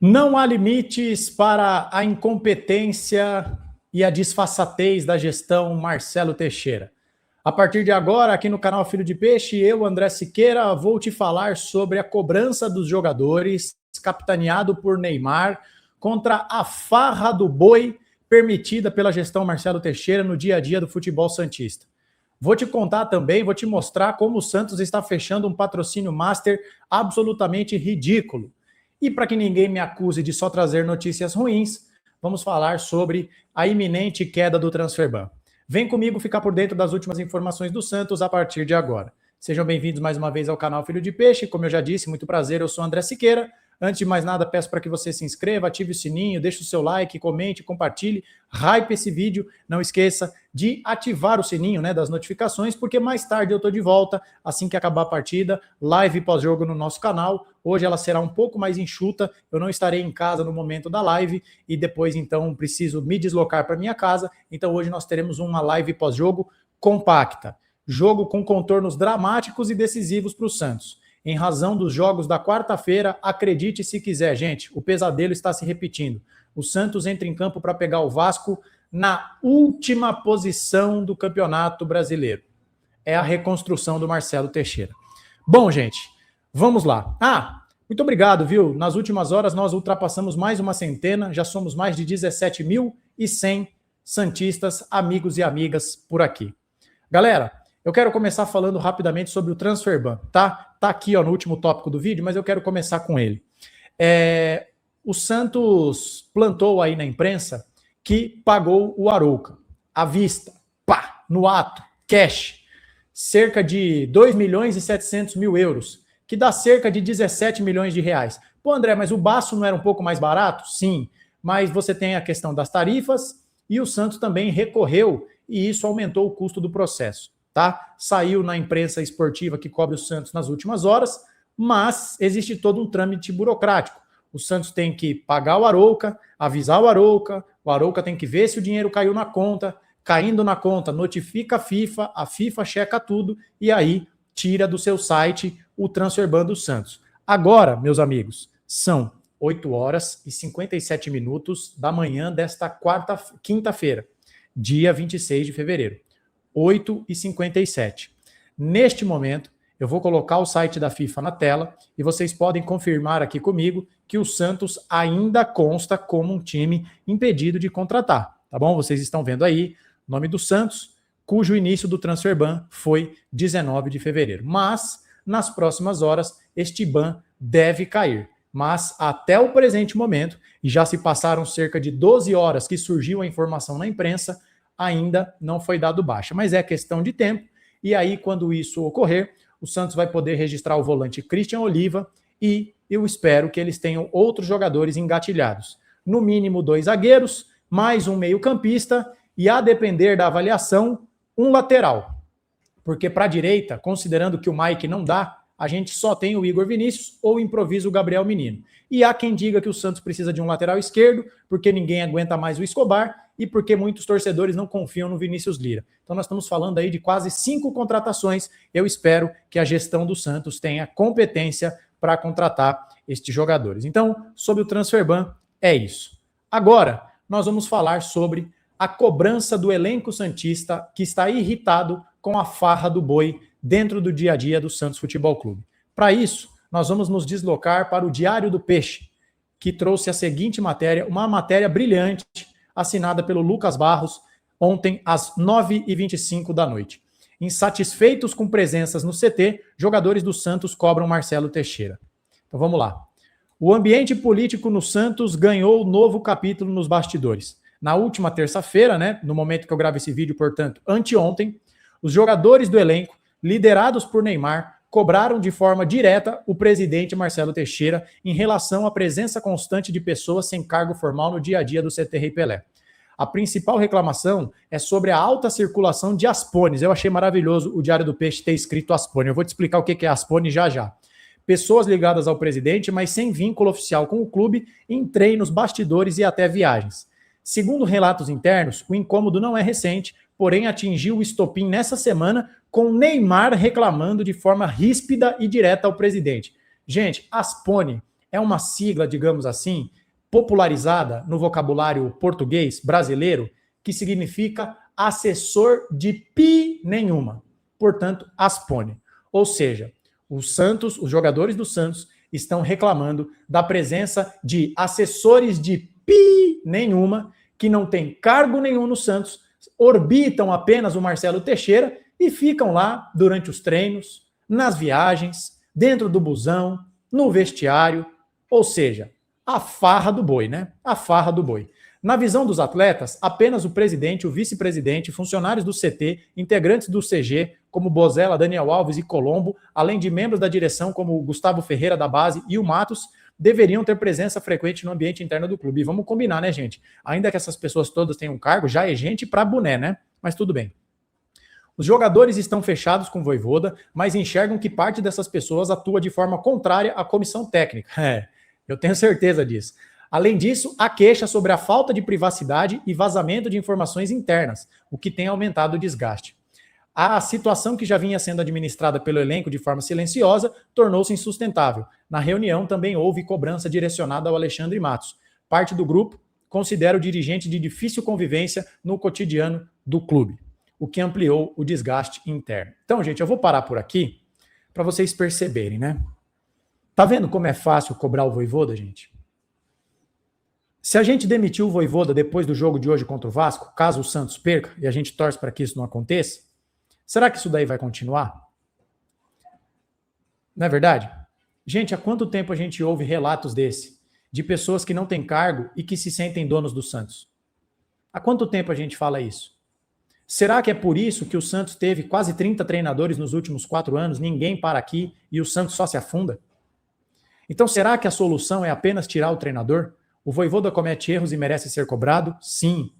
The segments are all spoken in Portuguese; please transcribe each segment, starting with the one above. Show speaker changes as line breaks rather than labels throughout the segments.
Não há limites para a incompetência e a disfarçatez da gestão Marcelo Teixeira. A partir de agora, aqui no canal Filho de Peixe, eu, André Siqueira, vou te falar sobre a cobrança dos jogadores, capitaneado por Neymar, contra a farra do boi permitida pela gestão Marcelo Teixeira no dia a dia do futebol santista. Vou te contar também, vou te mostrar como o Santos está fechando um patrocínio master absolutamente ridículo. E para que ninguém me acuse de só trazer notícias ruins, vamos falar sobre a iminente queda do Transferban. Vem comigo ficar por dentro das últimas informações do Santos a partir de agora. Sejam bem-vindos mais uma vez ao canal Filho de Peixe. Como eu já disse, muito prazer, eu sou André Siqueira. Antes de mais nada, peço para que você se inscreva, ative o sininho, deixe o seu like, comente, compartilhe, hype esse vídeo. Não esqueça de ativar o sininho, das notificações, porque mais tarde eu estou de volta, assim que acabar a partida, live pós-jogo no nosso canal. Hoje ela será um pouco mais enxuta, eu não estarei em casa no momento da live e depois, então, preciso me deslocar para minha casa. Então, hoje nós teremos uma live pós-jogo compacta. Jogo com contornos dramáticos e decisivos para o Santos. Em razão dos jogos da quarta-feira, acredite se quiser, gente, o pesadelo está se repetindo. O Santos entra em campo para pegar o Vasco na última posição do Campeonato Brasileiro. É a reconstrução do Marcelo Teixeira. Bom, gente, vamos lá. Muito obrigado, viu? Nas últimas horas nós ultrapassamos mais uma centena, já somos mais de 17.100 santistas, amigos e amigas por aqui. Galera, eu quero começar falando rapidamente sobre o Transferban, tá? Tá aqui no último tópico do vídeo, mas eu quero começar com ele. O Santos plantou aí na imprensa que pagou o Arouca, à vista, no ato, cash, cerca de 2.700.000 euros, que dá cerca de 17 milhões de reais. Pô, André, mas o Baço não era um pouco mais barato? Sim, mas você tem a questão das tarifas e o Santos também recorreu e isso aumentou o custo do processo. Tá? Saiu na imprensa esportiva que cobre o Santos nas últimas horas, mas existe todo um trâmite burocrático. O Santos tem que pagar o Arouca, avisar o Arouca tem que ver se o dinheiro caiu na conta, caindo na conta, notifica a FIFA checa tudo e aí tira do seu site o Transferban do Santos. Agora, meus amigos, são 8 horas e 57 minutos da manhã desta quinta-feira, dia 26 de fevereiro. 8h57. Neste momento, eu vou colocar o site da FIFA na tela e vocês podem confirmar aqui comigo que o Santos ainda consta como um time impedido de contratar, tá bom? Vocês estão vendo aí o nome do Santos, cujo início do Transferban foi 19 de fevereiro. Mas, nas próximas horas, este ban deve cair. Mas, até o presente momento, e já se passaram cerca de 12 horas que surgiu a informação na imprensa, ainda não foi dado baixa, mas é questão de tempo, e aí quando isso ocorrer, o Santos vai poder registrar o volante Christian Oliva e eu espero que eles tenham outros jogadores engatilhados, no mínimo 2 zagueiros, mais um meio-campista e, a depender da avaliação, um lateral, porque para a direita, considerando que o Mike não dá, a gente só tem o Igor Vinícius ou improvisa o Gabriel Menino. E há quem diga que o Santos precisa de um lateral esquerdo, porque ninguém aguenta mais o Escobar, e porque muitos torcedores não confiam no Vinícius Lira. Então nós estamos falando aí de quase 5 contratações. Eu espero que a gestão do Santos tenha competência para contratar estes jogadores. Então, sobre o Transferban, é isso. Agora, nós vamos falar sobre a cobrança do elenco santista que está irritado com a farra do boi dentro do dia a dia do Santos Futebol Clube. Para isso, nós vamos nos deslocar para o Diário do Peixe, que trouxe a seguinte matéria, uma matéria brilhante, assinada pelo Lucas Barros, ontem às 9h25 da noite. Insatisfeitos com presenças no CT, jogadores do Santos cobram Marcelo Teixeira. Então vamos lá. O ambiente político no Santos ganhou novo capítulo nos bastidores. Na última terça-feira, no momento que eu gravo esse vídeo, portanto, anteontem, os jogadores do elenco, liderados por Neymar, cobraram de forma direta o presidente Marcelo Teixeira em relação à presença constante de pessoas sem cargo formal no dia a dia do CT Rei Pelé. A principal reclamação é sobre a alta circulação de aspones. Eu achei maravilhoso o Diário do Peixe ter escrito aspone. Eu vou te explicar o que é aspone já já. Pessoas ligadas ao presidente, mas sem vínculo oficial com o clube, em treinos, bastidores e até viagens. Segundo relatos internos, o incômodo não é recente, porém atingiu o estopim nessa semana com Neymar reclamando de forma ríspida e direta ao presidente. Gente, aspone é uma sigla, digamos assim, popularizada no vocabulário português brasileiro, que significa assessor de pi nenhuma. Portanto, Aspone. Ou seja, os jogadores do Santos, estão reclamando da presença de assessores de pi nenhuma, que não tem cargo nenhum no Santos, orbitam apenas o Marcelo Teixeira e ficam lá durante os treinos, nas viagens, dentro do busão, no vestiário, ou seja, a farra do boi, né? A farra do boi. Na visão dos atletas, apenas o presidente, o vice-presidente, funcionários do CT, integrantes do CG, como Bozella, Daniel Alves e Colombo, além de membros da direção, como o Gustavo Ferreira da base e o Matos, deveriam ter presença frequente no ambiente interno do clube. E vamos combinar, né, gente? Ainda que essas pessoas todas tenham um cargo, já é gente para boné, né? Mas tudo bem. Os jogadores estão fechados com o Vojvoda, mas enxergam que parte dessas pessoas atua de forma contrária à comissão técnica. Eu tenho certeza disso. Além disso, há queixa sobre a falta de privacidade e vazamento de informações internas, o que tem aumentado o desgaste. A situação que já vinha sendo administrada pelo elenco de forma silenciosa tornou-se insustentável. Na reunião também houve cobrança direcionada ao Alexandre Matos. Parte do grupo considera o dirigente de difícil convivência no cotidiano do clube, o que ampliou o desgaste interno. Então, gente, eu vou parar por aqui para vocês perceberem, né? Tá vendo como é fácil cobrar o Vojvoda, gente? Se a gente demitir o Vojvoda depois do jogo de hoje contra o Vasco, caso o Santos perca, e a gente torce para que isso não aconteça, será que isso daí vai continuar? Não é verdade? Gente, há quanto tempo a gente ouve relatos desse, de pessoas que não têm cargo e que se sentem donos do Santos? Há quanto tempo a gente fala isso? Será que é por isso que o Santos teve quase 30 treinadores nos últimos 4 anos, ninguém para aqui e o Santos só se afunda? Então será que a solução é apenas tirar o treinador? O Vojvoda comete erros e merece ser cobrado? Sim.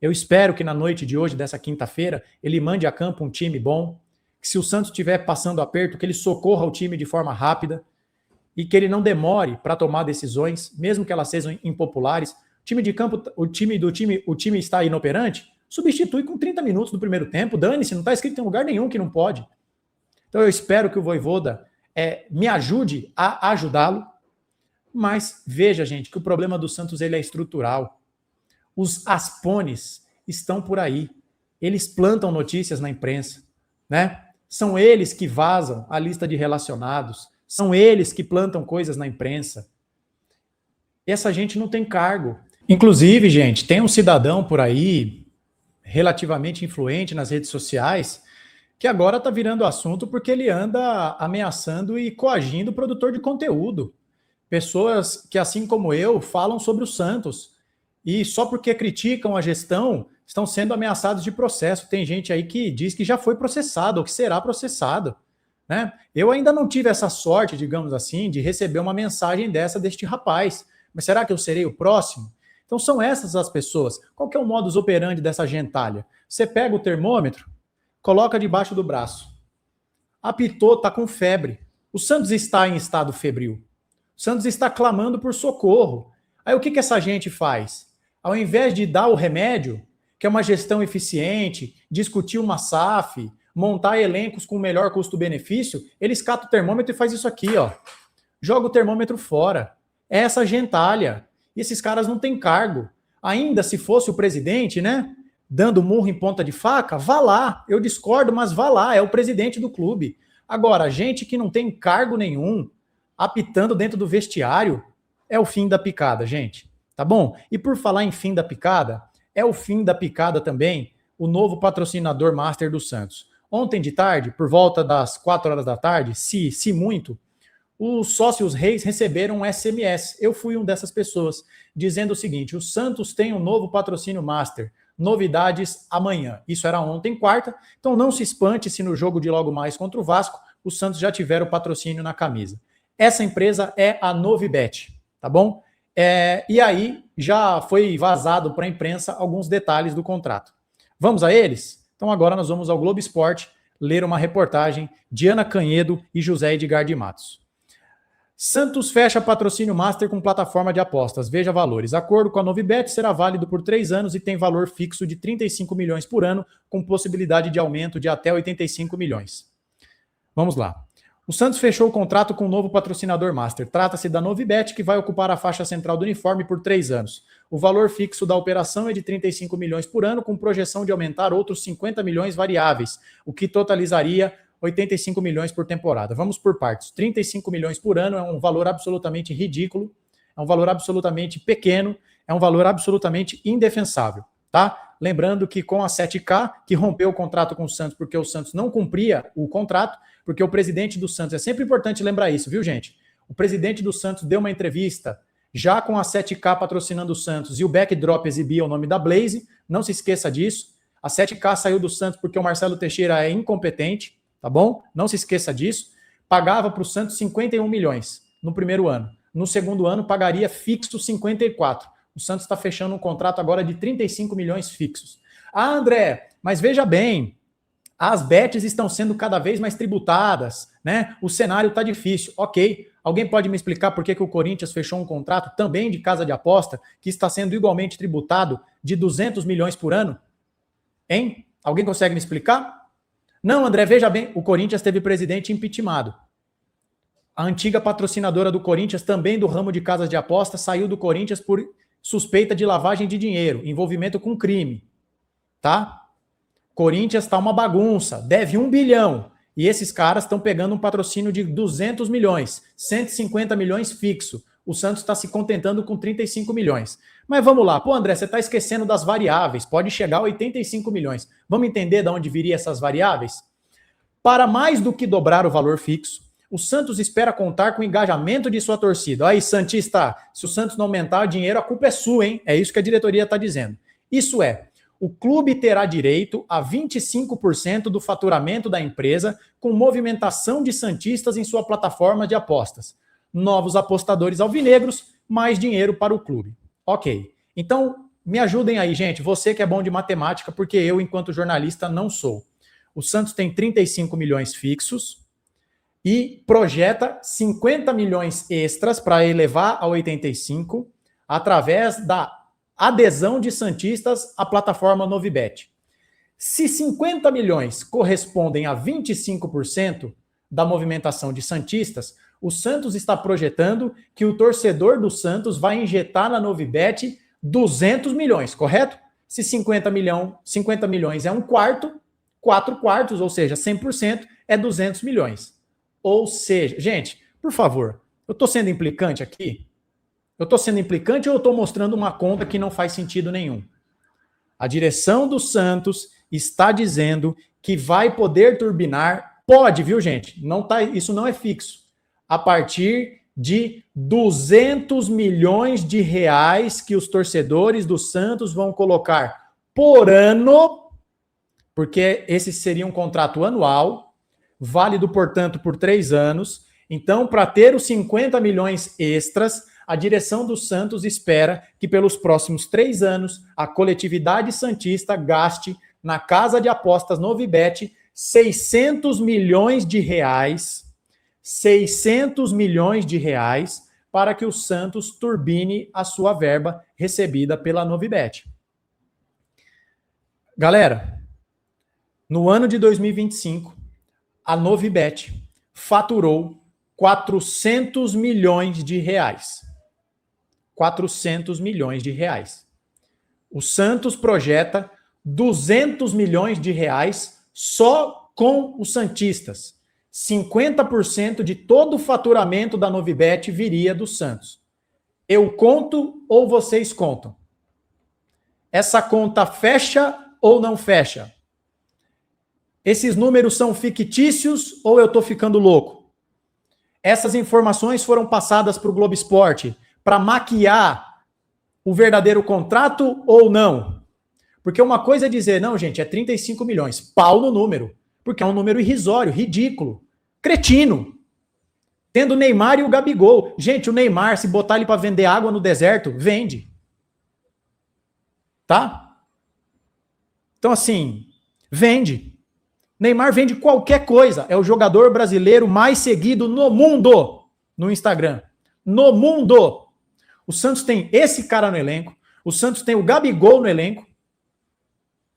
Eu espero que na noite de hoje, dessa quinta-feira, ele mande a campo um time bom, que se o Santos estiver passando aperto, que ele socorra o time de forma rápida e que ele não demore para tomar decisões, mesmo que elas sejam impopulares. O time de campo, o time está inoperante, substitui com 30 minutos do primeiro tempo, dane-se, não está escrito em lugar nenhum que não pode. Então eu espero que o Vojvoda me ajude a ajudá-lo. Mas veja, gente, que o problema do Santos ele é estrutural. Os aspones estão por aí. Eles plantam notícias na imprensa, né? São eles que vazam a lista de relacionados. São eles que plantam coisas na imprensa. Essa gente não tem cargo. Inclusive, gente, tem um cidadão por aí, relativamente influente nas redes sociais, que agora está virando assunto porque ele anda ameaçando e coagindo o produtor de conteúdo. Pessoas que, assim como eu, falam sobre o Santos e só porque criticam a gestão estão sendo ameaçados de processo. Tem gente aí que diz que já foi processado ou que será processado, né? Eu ainda não tive essa sorte, digamos assim, de receber uma mensagem deste rapaz. Mas será que eu serei o próximo? Então são essas as pessoas. Qual que é o modus operandi dessa gentalha? Você pega o termômetro, coloca debaixo do braço. Apitou, está com febre. O Santos está em estado febril. O Santos está clamando por socorro. Aí o que essa gente faz? Ao invés de dar o remédio, que é uma gestão eficiente, discutir uma SAF, montar elencos com melhor custo-benefício, eles catam o termômetro e faz isso aqui, ó. Joga o termômetro fora. É essa gentalha. E esses caras não têm cargo. Ainda se fosse o presidente, né, dando murro em ponta de faca, vá lá. Eu discordo, mas vá lá. É o presidente do clube. Agora, gente que não tem cargo nenhum, apitando dentro do vestiário, é o fim da picada, gente. Tá bom? E por falar em fim da picada, é o fim da picada também o novo patrocinador master do Santos. Ontem de tarde, por volta das 4 horas da tarde, se muito, os sócios reis receberam um SMS. Eu fui uma dessas pessoas, dizendo o seguinte: o Santos tem um novo patrocínio master. Novidades amanhã. Isso era ontem, quarta. Então não se espante se no jogo de logo mais contra o Vasco, o Santos já tiver o patrocínio na camisa. Essa empresa é a Novibet, tá bom? E aí já foi vazado para a imprensa alguns detalhes do contrato. Vamos a eles? Então agora nós vamos ao Globo Esporte ler uma reportagem de Ana Canhedo e José Edgar de Matos. Santos fecha patrocínio master com plataforma de apostas. Veja valores. Acordo com a Novibet será válido por 3 anos e tem valor fixo de 35 milhões por ano, com possibilidade de aumento de até 85 milhões. Vamos lá. O Santos fechou o contrato com um novo patrocinador master. Trata-se da Novibet, que vai ocupar a faixa central do uniforme por 3 anos. O valor fixo da operação é de 35 milhões por ano, com projeção de aumentar outros 50 milhões variáveis, o que totalizaria 85 milhões por temporada. Vamos por partes. 35 milhões por ano é um valor absolutamente ridículo, é um valor absolutamente pequeno, é um valor absolutamente indefensável, tá? Lembrando que com a 7K, que rompeu o contrato com o Santos porque o Santos não cumpria o contrato, porque o presidente do Santos, é sempre importante lembrar isso, viu, gente? O presidente do Santos deu uma entrevista já com a 7K patrocinando o Santos e o backdrop exibia o nome da Blaze, não se esqueça disso. A 7K saiu do Santos porque o Marcelo Teixeira é incompetente, tá bom? Não se esqueça disso. Pagava para o Santos 51 milhões no primeiro ano. No segundo ano, pagaria fixo 54. O Santos está fechando um contrato agora de 35 milhões fixos. Ah, André, mas veja bem, as bets estão sendo cada vez mais tributadas, né? O cenário está difícil. Ok. Alguém pode me explicar por que o Corinthians fechou um contrato também de casa de aposta que está sendo igualmente tributado de 200 milhões por ano? Hein? Alguém consegue me explicar? Não, André, veja bem, o Corinthians teve presidente impeachmentado. A antiga patrocinadora do Corinthians, também do ramo de casas de aposta, saiu do Corinthians por suspeita de lavagem de dinheiro, envolvimento com crime. Tá? Corinthians está uma bagunça, deve 1 bilhão. E esses caras estão pegando um patrocínio de 200 milhões, 150 milhões fixo. O Santos está se contentando com 35 milhões. Mas vamos lá. Pô, André, você está esquecendo das variáveis. Pode chegar a 85 milhões. Vamos entender de onde viriam essas variáveis? Para mais do que dobrar o valor fixo, o Santos espera contar com o engajamento de sua torcida. Aí, Santista, se o Santos não aumentar o dinheiro, a culpa é sua, hein? É isso que a diretoria está dizendo. Isso é, o clube terá direito a 25% do faturamento da empresa com movimentação de santistas em sua plataforma de apostas. Novos apostadores alvinegros, mais dinheiro para o clube. Ok. Então, me ajudem aí, gente. Você que é bom de matemática, porque eu, enquanto jornalista, não sou. O Santos tem 35 milhões fixos e projeta 50 milhões extras para elevar a 85 através da adesão de santistas à plataforma Novibet. Se 50 milhões correspondem a 25% da movimentação de santistas, o Santos está projetando que o torcedor do Santos vai injetar na Novibet 200 milhões, correto? Se 50 milhões é um quarto, 4 quartos, ou seja, 100% é 200 milhões. Ou seja, gente, por favor, eu estou sendo implicante aqui? Eu estou sendo implicante ou eu estou mostrando uma conta que não faz sentido nenhum? A direção do Santos está dizendo que vai poder turbinar, pode, viu, gente? Não tá, isso não é fixo. A partir de 200 milhões de reais que os torcedores do Santos vão colocar por ano, porque esse seria um contrato anual, válido, portanto, por 3 anos. Então, para ter os 50 milhões extras, a direção do Santos espera que pelos próximos 3 anos a coletividade santista gaste na casa de apostas Novibet 600 milhões de reais, 600 milhões de reais para que o Santos turbine a sua verba recebida pela Novibet. Galera, no ano de 2025, a Novibet faturou 400 milhões de reais. 400 milhões de reais. O Santos projeta 200 milhões de reais só com os santistas. 50% de todo o faturamento da Novibet viria do Santos. Eu conto ou vocês contam? Essa conta fecha ou não fecha? Esses números são fictícios ou eu estou ficando louco? Essas informações foram passadas para o Globo Esporte para maquiar o verdadeiro contrato ou não? Porque uma coisa é dizer, não, gente, é 35 milhões, pau no número, porque é um número irrisório, ridículo, cretino. Tendo o Neymar e o Gabigol. Gente, o Neymar, se botar ele para vender água no deserto, vende. Tá? Então, assim, vende. Neymar vende qualquer coisa. É o jogador brasileiro mais seguido no mundo no Instagram. No mundo. O Santos tem esse cara no elenco. O Santos tem o Gabigol no elenco.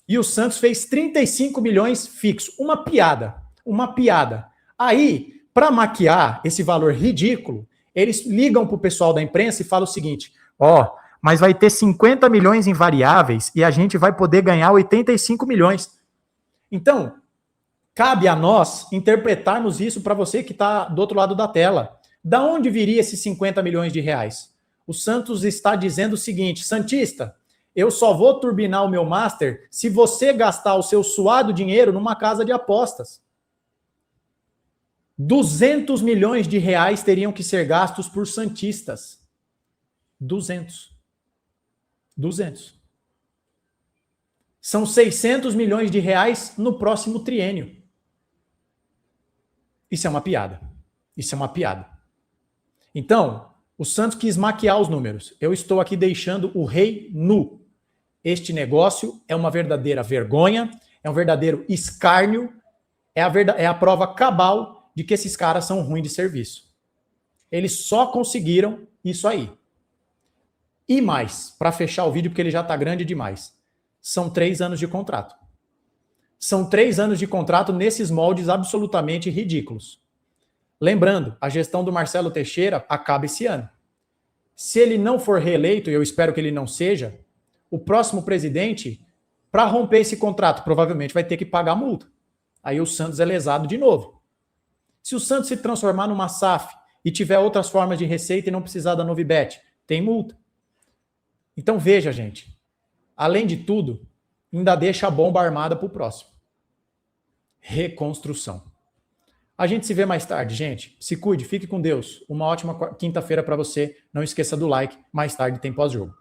E o Santos fez 35 milhões fixo. Uma piada. Uma piada. Aí, Para maquiar esse valor ridículo, eles ligam para o pessoal da imprensa e falam o seguinte: ó, mas vai ter 50 milhões em variáveis e a gente vai poder ganhar 85 milhões. Então, cabe a nós interpretarmos isso para você que está do outro lado da tela. Da onde viria esses 50 milhões de reais? O Santos está dizendo o seguinte: Santista, eu só vou turbinar o meu Master se você gastar o seu suado dinheiro numa casa de apostas. 200 milhões de reais teriam que ser gastos por santistas. 200. São 600 milhões de reais no próximo triênio. Isso é uma piada. Então, o Santos quis maquiar os números. Eu estou aqui deixando o rei nu. Este negócio é uma verdadeira vergonha, é um verdadeiro escárnio, é a prova cabal de que esses caras são ruins de serviço. Eles só conseguiram isso aí. E mais, para fechar o vídeo, porque ele já está grande demais, são 3 anos de contrato. São 3 anos de contrato nesses moldes absolutamente ridículos. Lembrando, a gestão do Marcelo Teixeira acaba esse ano. Se ele não for reeleito, e eu espero que ele não seja, o próximo presidente, para romper esse contrato, provavelmente vai ter que pagar multa. Aí o Santos é lesado de novo. Se o Santos se transformar numa SAF e tiver outras formas de receita e não precisar da Novibet, tem multa. Então veja, gente, além de tudo, ainda deixa a bomba armada para o próximo. Reconstrução. A gente se vê mais tarde, gente. Se cuide, fique com Deus. Uma ótima quinta-feira para você. Não esqueça do like. Mais tarde tem pós-jogo.